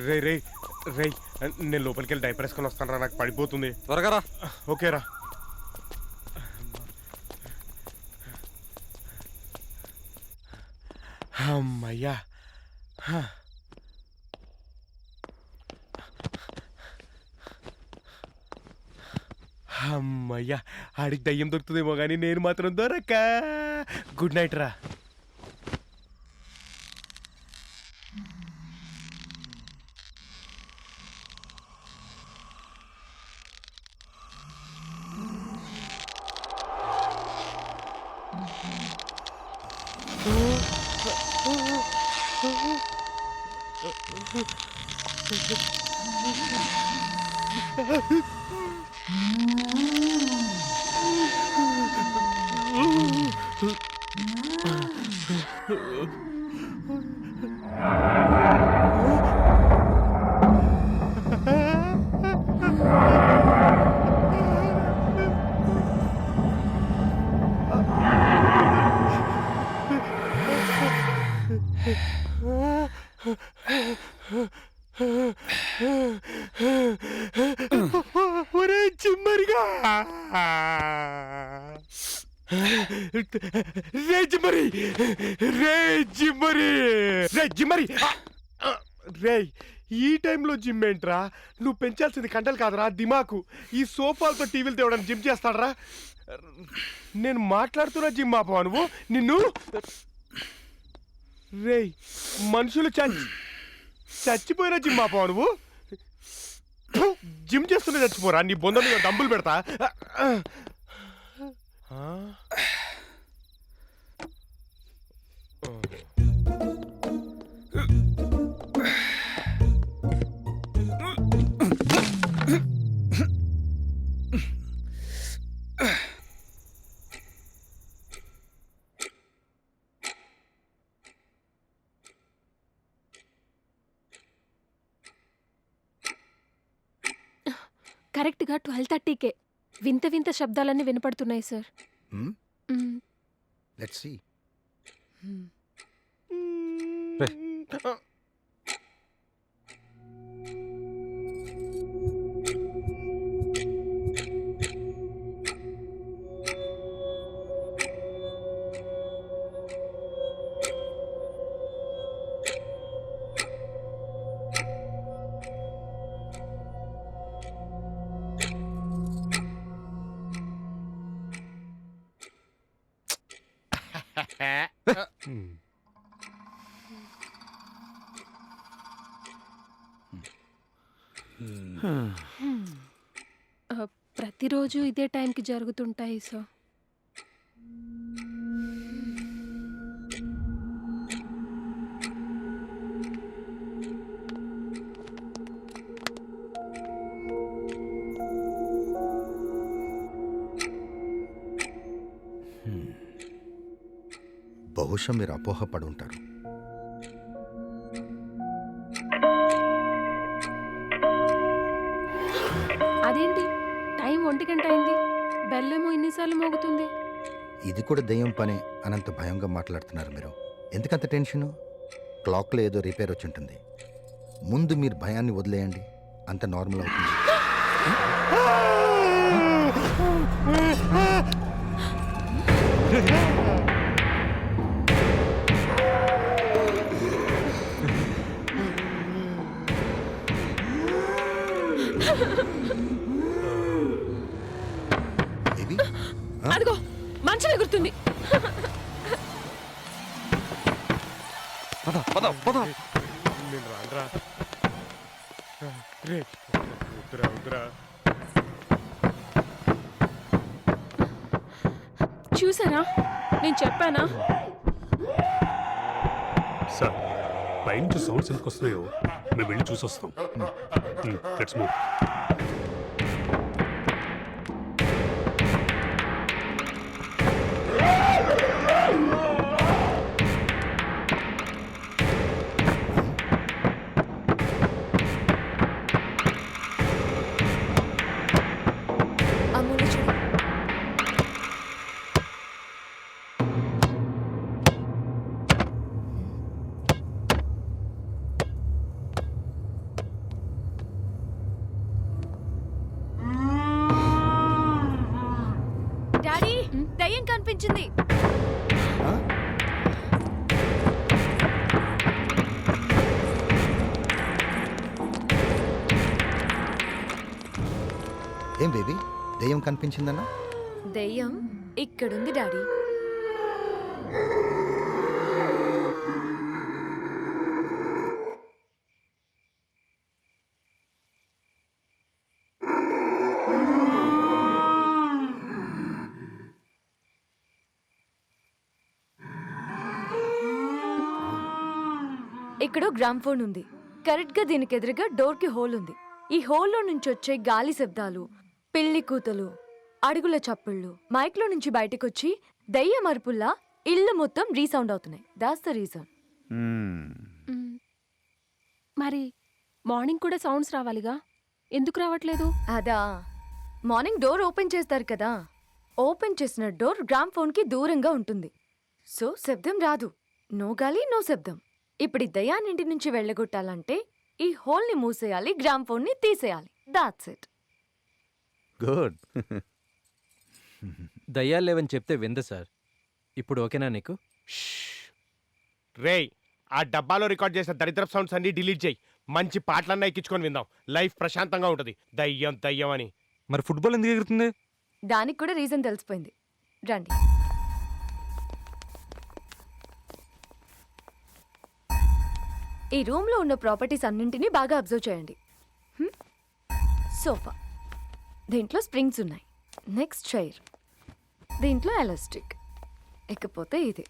రే రే రే నేను లోపలికి వెళ్ళి డైపర్ వేసుకొని వస్తాను రా, నాకు పడిపోతుంది. త్వరగా రా. ఓకేరా. అమ్మయ్యా. అమ్మయ్యా, ఆడికి దయ్యం దొరుకుతుందేమో కానీ నేను మాత్రం దొరక్క. గుడ్ నైట్ రా. ఒరే చిమ్మరిగా, రే జిమ్మరి, రే జిమ్మరి, రే జిమ్మరి. రే ఈ టైంలో జిమ్ ఏంట్రా? నువ్వు పెంచాల్సింది కండలు కాదురా, దిమాకు. ఈ సోఫాలతో టీవీలు తేవడానికి జిమ్ చేస్తాడరా? నేను మాట్లాడుతున్నా జిమ్ ఆపవా నువ్వు? నిన్ను రే మనుషులు చచ్చిపోయినా జిమ్ ఆపవా నువ్వు? జిమ్ చేస్తూనే చచ్చిపోరా, నీ బొంద మీద డంబులు పెడతా. కరెక్ట్గా 12:30కే వింత వింత శబ్దాలన్నీ వినపడుతున్నాయి సార్. Let's see. ప్రతిరోజు ఇదే టైంకి జరుగుతుంటాయి సార్. బహుశా మీరు అపోహపడి ఉంటారు. అదేంటి టైం 1 గంట అయింది, బెల్లేమో ఇన్నిసార్లు మోగుతుంది. ఇది కూడా దెయ్యం పనే అనంత భయంగా మాట్లాడుతున్నారు మీరు. ఎందుకంత టెన్షను? క్లాక్లో ఏదో రిపేర్ వచ్చి ఉంటుంది. ముందు మీరు భయాన్ని వదిలేయండి, అంత నార్మల్ అవుతుంది. అదిగో మంచం ఎగురుతుంది. నేను రానురా. రే వద్దురా వద్దురా. చూసారా, నేను చెప్పానా? సార్ పైనుంచి సౌండ్స్ ఎందుకు వస్తున్నాయో మేము వెళ్ళి చూసొస్తాం. Let's move. ఏం బేబీ దెయ్యం కనిపించిందన్నా? దెయ్యం ఇక్కడుంది డాడీ. ఇక్కడ గ్రామ్ ఫోన్ ఉంది. కరెక్ట్ గా దీనికి ఎదురుగా డోర్ కి హోల్ ఉంది. ఈ హోల్లో నుంచి వచ్చే గాలి శబ్దాలు, పిల్లి కూతలు, అడుగుల చప్పుళ్ళు మైక్ లో నుంచి బయటకొచ్చి దయ్యం అరుపుల్లా ఇల్లు మొత్తం రీసౌండ్ అవుతున్నాయి. That's the reason. మరి మార్నింగ్ కూడా సౌండ్స్ రావాలిగా, ఎందుకు రావట్లేదు? అదా, మార్నింగ్ డోర్ ఓపెన్ చేస్తారు కదా, ఓపెన్ చేసిన డోర్ గ్రామ్ ఫోన్ కి దూరంగా ఉంటుంది. సో శబ్దం రాదు. నో గాలి, నో శబ్దం. ఇప్పుడు ఈ దయ్యాన్నింటి నుంచి వెళ్ళగొట్టాలంటే ఈ హోల్ ని మూసేయాలి, గ్రామ్ ఫోన్ ని తీసేయాలి. That's it. గుడ్. దయ్యాలు లేవని చెప్తే విందు సార్. ఇప్పుడు ఓకేనా నీకు? రేయ్, ఆ డబ్బాలో రికార్డ్ చేసిన దరిద్ర సౌండ్స్ అన్ని డిలీట్ చేయి. మంచి పాటలన్నా ఎక్కించుకొని విందాం. లైఫ్ ప్రశాంతంగా ఉంటుంది. దయ్యం దయ్యం అని. మరి ఫుట్బాల్ ఎందుకు ఎగురుతుంది? దానికి కూడా రీజన్ తెలిసిపోయింది. రండి. ఈ రూమ్ లో ఉన్న ప్రాపర్టీస్ అన్నింటినీ బాగా అబ్జర్వ్ చేయండి. సోఫా, దీంట్లో స్ప్రింగ్స్ ఉన్నాయి. నెక్స్ట్ చైర్, దీంట్లో ఎలాస్టిక్. ఇకపోతే ఇది,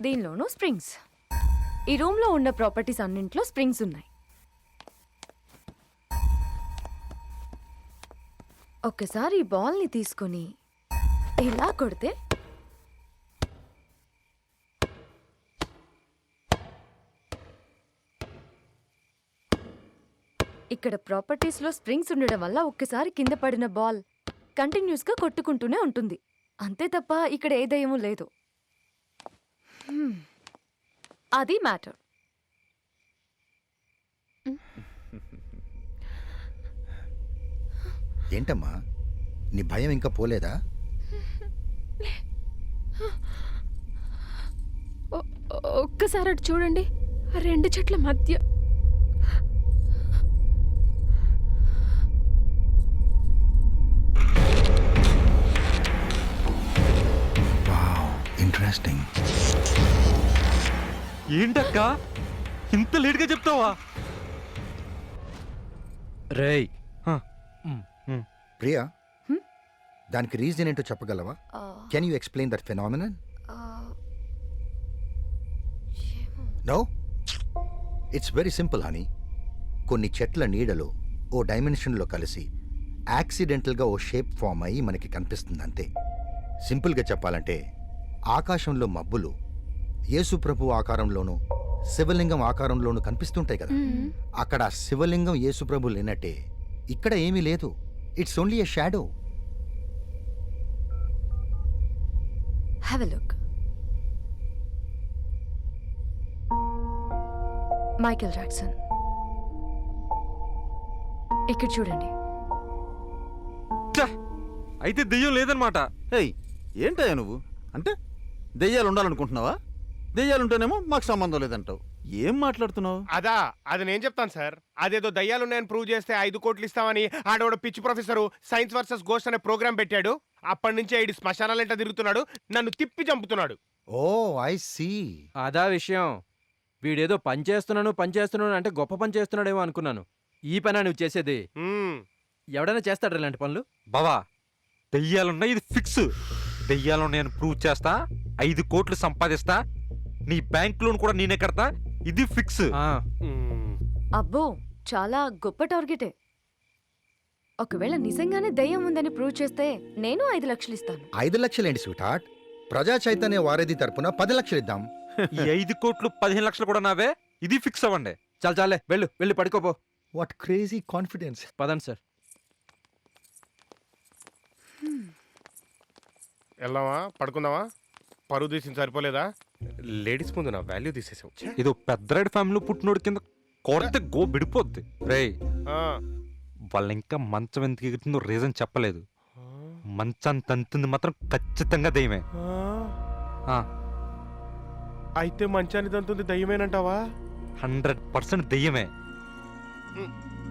దీనిలోనూ స్ప్రింగ్స్. ఈ రూమ్ లో ఉన్న ప్రాపర్టీస్ అన్నింట్లో స్ప్రింగ్స్ ఉన్నాయి. ఒక్కసారి ఈ బాల్ ని తీసుకొని ఇలా కొడితే ఇక్కడ ప్రాపర్టీస్ లో స్ప్రింగ్స్ ఉండడం వల్ల ఒక్కసారి కింద పడిన బాల్ కంటిన్యూస్ గా కొట్టుకుంటూనే ఉంటుంది. అంతే తప్ప ఇక్కడ ఏ దయ్యమూ లేదు. అది మ్యాటర్. ఏంటమ్మా నీ భయం ఇంకా పోలేదా? ఒక్కసారి అటు చూడండి, ఆ రెండు చెట్ల మధ్య. ఇంట్రెస్టింగ్. ఏంటక్క ఇంత లేట్గా చెప్తావా? రేయ్, ప్రియా, దానికి రీజన్ ఏంటో చెప్పగలవా? Can you explain that phenomenon? No, it's very simple honey. కొన్ని చెట్ల నీడలో ఓ డైమెన్షన్లో కలిసి యాక్సిడెంటల్గా ఓ షేప్ ఫామ్ అయ్యి మనకి కనిపిస్తుంది అంతే. సింపుల్గా చెప్పాలంటే ఆకాశంలో మబ్బులు యేసుప్రభు ఆకారంలోనూ శివలింగం ఆకారంలోనూ కనిపిస్తుంటాయి కదా, అక్కడ శివలింగం యేసుప్రభు లేనట్టే ఇక్కడ ఏమీ లేదు. It's only a shadow. Have a look. Michael Jackson. ఇక్కడ చూడండి. అయితే దెయ్యం లేదనమాట. ఏయ్, ఏంటయ్యా నువ్వు? అంటే దెయ్యాలు ఉండాలనుకుంటున్నావా? దెయ్యాలుంటేనేమో మాకు సంబంధం లేదంటావు. ఏం మాట్లాడుతున్నావు? అదా, అది నేను చెప్తాను సార్. అదేదో దయ్యాలున్నాయని ప్రూవ్ చేస్తే 5 కోట్లు ఇస్తామని ఆడవాడు పిచ్చి ప్రొఫెసరు సైన్స్ వర్సెస్ గోస్ట్ అనే ప్రోగ్రామ్ పెట్టాడు. అప్పటి నుంచి ఐడి శ్మశానాలంట తిరుగుతున్నాడు, నన్ను తిప్పి చంపుతున్నాడు. ఓ ఐ సీ. అదా విషయం. వీడేదో పని చేస్తున్నాను అంటే గొప్ప పని చేస్తున్నాడేమో అనుకున్నాను. ఈ పని నువ్వు చేసేది? ఎవడైనా చేస్తాడు ఇలాంటి పనులు? బావా, దెయ్యాలున్నాయి, ఇది ఫిక్స్. దెయ్యాలున్నాయని ప్రూవ్ చేస్తా, 5 కోట్లు సంపాదిస్తా, నీ బ్యాంక్ లోన్ కూడా నేనే కడతా, ఇది ఫిక్స్. అబ్బో, చాలా గొప్ప టార్గెటే. ఒకవేళ నిజంగానే దయ్యం ఉందని ప్రూవ్ చేస్తే నేను 5 లక్షలు ఇస్తాను. 5 లక్షలేంటి స్వీట్ హార్ట్? ప్రజా చైతన్య వారధి తరపున 10 లక్షలు ఇద్దాం. ఈ 5 కోట్లు 15 లక్షలు కూడా నావే, ఇది ఫిక్స్ అవ్వండి. చాలే, వెళ్ళి పడుకోపో. What crazy confidence. పదండి సార్. వెళ్దామా, పడుకుందామా? పరువు తీసింది సరిపోలేదా? లేడీస్ ముందు నా వాల్యూ తీసేసావు. ఏదో పెద్దరాడి ఫ్యామిలీ పుట్టినోడి కింద కొడితే గో బిడిపోద్ది. రేయ్, వాళ్ళ ఇంకా మంచం ఎందుకు ఎగురుతుందో రీజన్ చెప్పలేదు. మంచం తంతుంది మాత్రం ఖచ్చితంగా దయ్యమే. అయితే మంచాన్ని తంతుంది దయ్యమేనంటావా? 100% దయ్యమే.